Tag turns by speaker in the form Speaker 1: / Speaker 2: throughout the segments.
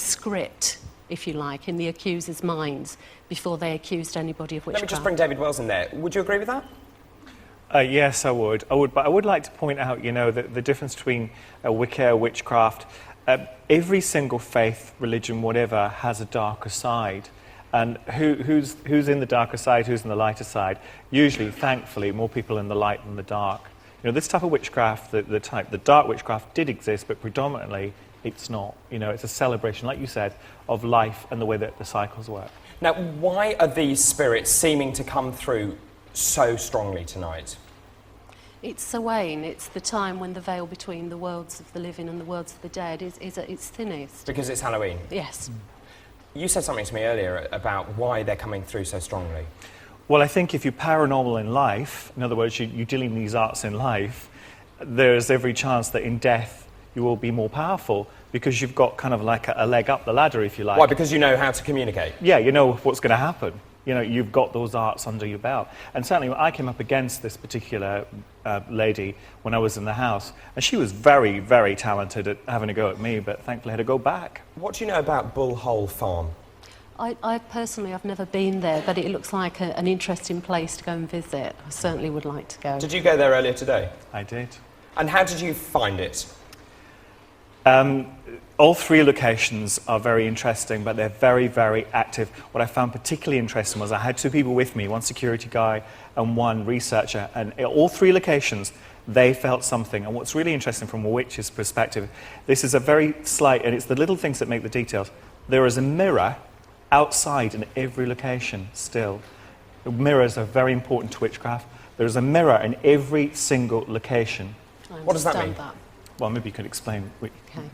Speaker 1: script, if you like, in the accuser's minds before they accused anybody of witchcraft.
Speaker 2: Let me just bring David Wells in there. Would you agree with that?
Speaker 3: Yes, I would. But I would like to point out, you know, the difference between Wicca, witchcraft. Every single faith, religion, whatever, has a darker side. And who's in the darker side, who's in the lighter side? Usually, thankfully, more people in the light than the dark. You know, this type of witchcraft, the dark witchcraft did exist, but predominantly it's not. You know, it's a celebration, like you said, of life and the way that the cycles work.
Speaker 2: Now, why are these spirits seeming to come through so strongly tonight?
Speaker 1: It's Samhain. It's the time when the veil between the worlds of the living and the worlds of the dead is at its thinnest.
Speaker 2: Because it's Halloween?
Speaker 1: Yes.
Speaker 2: You said something to me earlier about why they're coming through so strongly.
Speaker 3: Well, I think if you're paranormal in life, in other words, you're dealing these arts in life, there's every chance that in death you will be more powerful because you've got kind of like a leg up the ladder, if you like.
Speaker 2: Why? Because you know how to communicate?
Speaker 3: Yeah, you know what's going to happen. You know, you've got those arts under your belt. And certainly I came up against this particular lady when I was in the house, and she was very, very talented at having a go at me, but thankfully I had to go back.
Speaker 2: What do you know about Bull Hole Farm?
Speaker 1: I personally, I've never been there, but it looks like an interesting place to go and visit. I certainly would like to go.
Speaker 2: Did you go there earlier today?
Speaker 3: I did.
Speaker 2: And how did you find it?
Speaker 3: All three locations are very interesting, but they're very, very active. What I found particularly interesting was I had two people with me, one security guy and one researcher, and at all three locations, they felt something. And what's really interesting from a witch's perspective, this is a very slight, and it's the little things that make the details. There is a mirror outside in every location still. Mirrors are very important to witchcraft. There is a mirror in every single location.
Speaker 2: What does that mean?
Speaker 3: Well, maybe you could explain with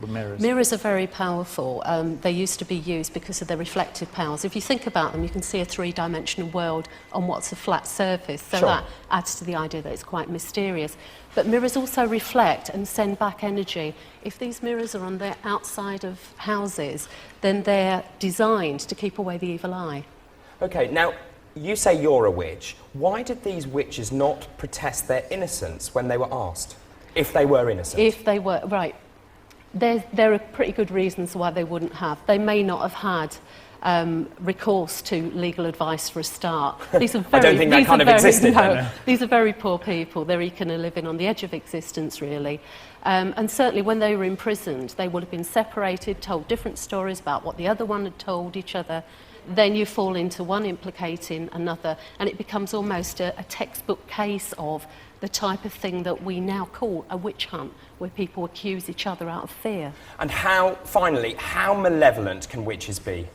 Speaker 3: mirrors.
Speaker 1: Mirrors are very powerful. They used to be used because of their reflective powers. If you think about them, you can see a three-dimensional world on what's a flat surface. So
Speaker 2: Sure.
Speaker 1: that adds to the idea that it's quite mysterious. But mirrors also reflect and send back energy. If these mirrors are on the outside of houses, then they're designed to keep away the evil eye.
Speaker 2: OK, now, you say you're a witch. Why did these witches not protest their innocence when they were asked? If they were innocent?
Speaker 1: If they were, right. There are pretty good reasons why they wouldn't have. They may not have had recourse to legal advice for a start. These are very,
Speaker 2: I don't think that kind of existed then.
Speaker 1: These are very poor people. They're kind of living on the edge of existence, really. And certainly when they were imprisoned, they would have been separated, told different stories about what the other one had told each other. Then you fall into one implicating another, and it becomes almost a textbook case of the type of thing that we now call a witch hunt, where people accuse each other out of fear.
Speaker 2: And finally, how malevolent can witches be?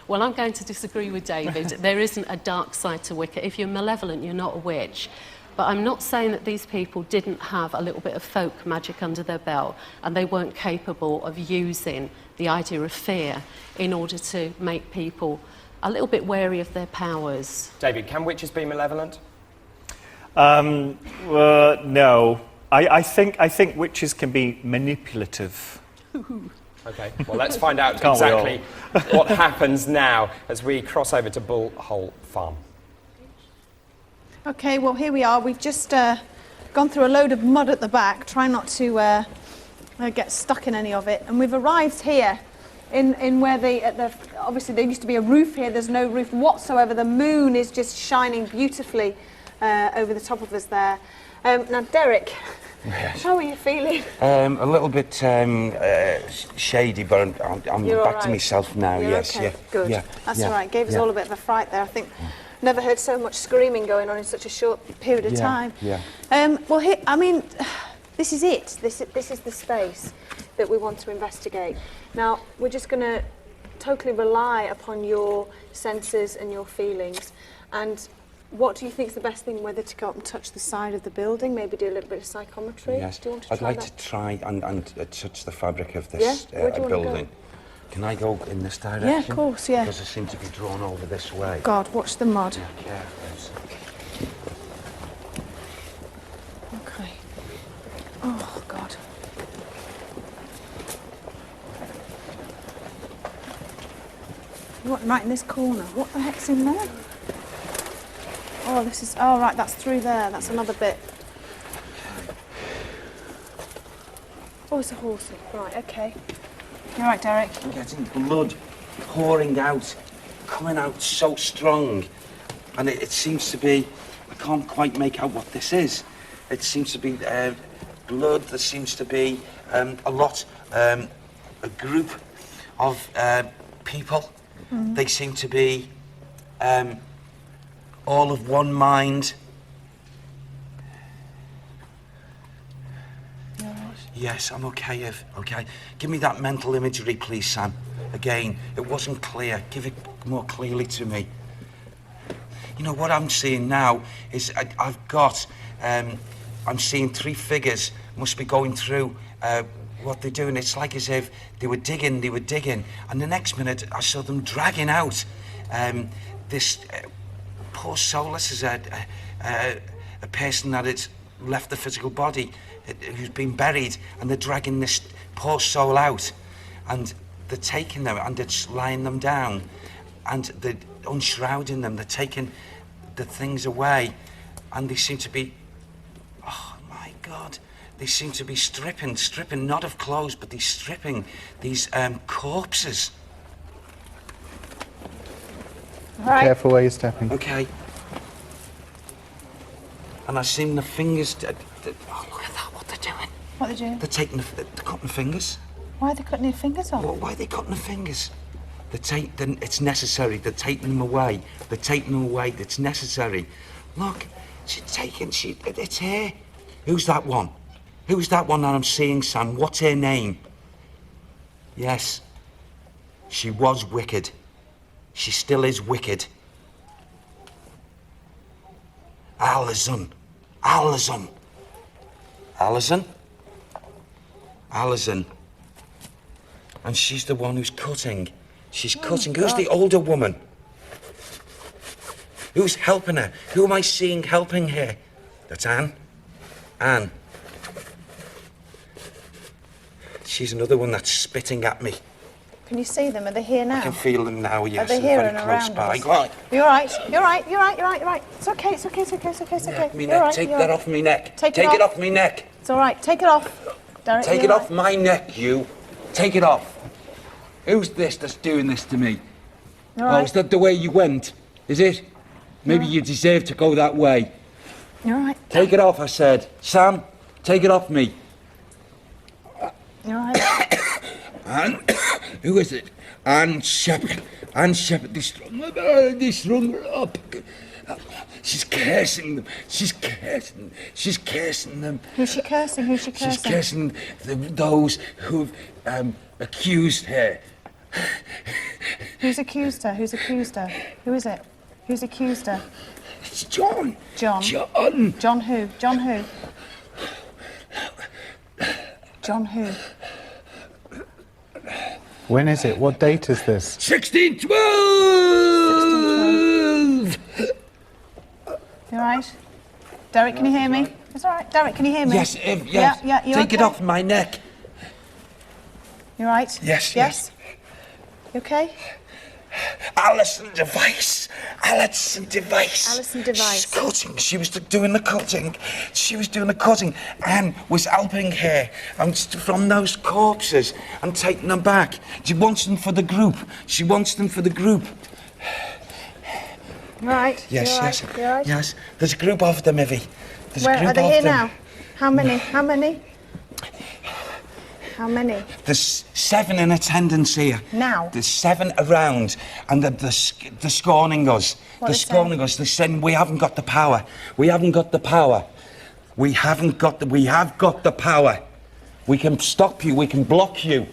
Speaker 1: Well, I'm going to disagree with David. There isn't a dark side to Wicca. If you're malevolent, you're not a witch. But I'm not saying that these people didn't have a little bit of folk magic under their belt and they weren't capable of using the idea of fear in order to make people a little bit wary of their powers.
Speaker 2: David, can witches be malevolent?
Speaker 3: No. I think witches can be manipulative.
Speaker 2: OK, well, let's find out exactly what happens now as we cross over to Bull Hole Farm.
Speaker 4: OK, well, here we are. We've just gone through a load of mud at the back, trying not to get stuck in any of it. And we've arrived here in where obviously there used to be a roof here. There's no roof whatsoever. The moon is just shining beautifully over the top of us there. Now, Derek,
Speaker 5: yes.
Speaker 4: How are you feeling?
Speaker 5: A little bit shady, but I'm
Speaker 4: You're
Speaker 5: back
Speaker 4: all
Speaker 5: to
Speaker 4: right.
Speaker 5: myself now.
Speaker 4: You're
Speaker 5: Yes,
Speaker 4: okay.
Speaker 5: yeah.
Speaker 4: Good.
Speaker 5: Yeah,
Speaker 4: That's
Speaker 5: yeah,
Speaker 4: all right. Gave us
Speaker 5: yeah.
Speaker 4: all a bit of a fright there. I think never heard so much screaming going on in such a short period of time.
Speaker 5: Yeah.
Speaker 4: Well, here, I mean, this is it. This is the space that we want to investigate. Now, we're just going to totally rely upon your senses and your feelings. And what do you think is the best thing? Whether to go up and touch the side of the building, maybe do a little bit of psychometry?
Speaker 5: Yes.
Speaker 4: Do you want to
Speaker 5: I'd
Speaker 4: try
Speaker 5: like
Speaker 4: that?
Speaker 5: to try and touch the fabric of this
Speaker 4: Yeah? Where do you wanna
Speaker 5: building.
Speaker 4: go?
Speaker 5: Can I go in this direction?
Speaker 4: Yeah, of course, yeah.
Speaker 5: Because I seem to be drawn over this way.
Speaker 4: God, watch the mud.
Speaker 5: Yeah, careful.
Speaker 4: Okay. Oh, God. What, right in this corner? What the heck's in there? Oh, this is... Oh, right, that's through there. That's another bit. Oh, it's a horsey. Right, okay. You're right, Derek.
Speaker 5: I'm getting blood pouring out, coming out so strong. And it seems to be, I can't quite make out what this is. It seems to be blood, there seems to be a group of people. They seem to be all of one mind. Yes, I'm okay, Ev. Okay. Give me that mental imagery, please, Sam. Again, it wasn't clear. Give it more clearly to me. You know, what I'm seeing now is I'm seeing 3 figures must be going through what they're doing. It's like as if they were digging, and the next minute I saw them dragging out this poor soul. This is a person that had left the physical body, who's been buried, and they're dragging this poor soul out, and they're taking them and it's lying them down, and they're unshrouding them. They're taking the things away, and they seem to be, oh my God, they seem to be stripping, not of clothes, but they're stripping these corpses.
Speaker 4: Right.
Speaker 6: Careful where you're stepping.
Speaker 5: Okay. And I've seen the fingers. Oh, look at that! What they're doing?
Speaker 4: What are they doing?
Speaker 5: They're cutting the fingers.
Speaker 4: Why are they cutting their fingers off?
Speaker 5: Why are they cutting the fingers? It's necessary. They're taking them away. They're taking them away. It's necessary. Look, it's here. Who's that one? Who's that one that I'm seeing, Sam? What's her name? Yes. She was wicked. She still is wicked. Alison. And she's the one who's cutting. She's cutting. Who's the older woman? Who's helping her? Who am I seeing helping her? That's Anne. Anne. She's another one that's spitting at me.
Speaker 4: Can you see them? Are they here now?
Speaker 5: I can feel them now, yes.
Speaker 4: Are they here
Speaker 5: very
Speaker 4: and
Speaker 5: close
Speaker 4: around
Speaker 5: by.
Speaker 4: us?
Speaker 5: Right.
Speaker 4: You're right. You're right. It's okay. It's okay.
Speaker 5: Me
Speaker 4: You're
Speaker 5: neck.
Speaker 4: right,
Speaker 5: Take
Speaker 4: you're
Speaker 5: that
Speaker 4: right.
Speaker 5: off me neck.
Speaker 4: Take it
Speaker 5: it
Speaker 4: off.
Speaker 5: off me neck.
Speaker 4: It's all right. Take it off, Derek.
Speaker 5: Take
Speaker 4: you're
Speaker 5: it off
Speaker 4: right.
Speaker 5: my neck, you. Take it off. Who's this that's doing this to me?
Speaker 4: You're right.
Speaker 5: is that the way you went? Is it? Maybe you deserve to go that way.
Speaker 4: You're right.
Speaker 5: Take it off, I said. Sam, take it off me.
Speaker 4: You're right.
Speaker 5: Anne, who is it? Anne Shepherd. Anne Shepherd, they strung her up. She's cursing them. She's cursing them.
Speaker 4: Who's she cursing?
Speaker 5: She's cursing those who've accused her.
Speaker 4: Who's accused her? Who is it? Who's accused her?
Speaker 5: It's John.
Speaker 4: John who? John who?
Speaker 6: When is it? What date is this?
Speaker 5: 1612!
Speaker 4: You right? Derek, can you hear me? It's all right. Derek, can you hear me?
Speaker 5: Yes, yes.
Speaker 4: Yeah, you
Speaker 5: Take it
Speaker 4: okay?
Speaker 5: off my neck.
Speaker 4: You right?
Speaker 5: Yes.
Speaker 4: You okay?
Speaker 5: Alison Device.
Speaker 4: Alison Device.
Speaker 5: She's cutting. She was doing the cutting. Anne was helping her from those corpses and taking them back. She wants them for the group.
Speaker 4: Right.
Speaker 5: Yes.
Speaker 4: You're right.
Speaker 5: Yes. There's a group of them, Evie.
Speaker 4: Where are they here now? How many?
Speaker 5: There's 7 in attendance here.
Speaker 4: Now?
Speaker 5: There's 7 around, and they're scorning us.
Speaker 4: What
Speaker 5: They're
Speaker 4: are they
Speaker 5: scorning us. They're saying we haven't got the power. We have got the power. We can stop you. We can block you.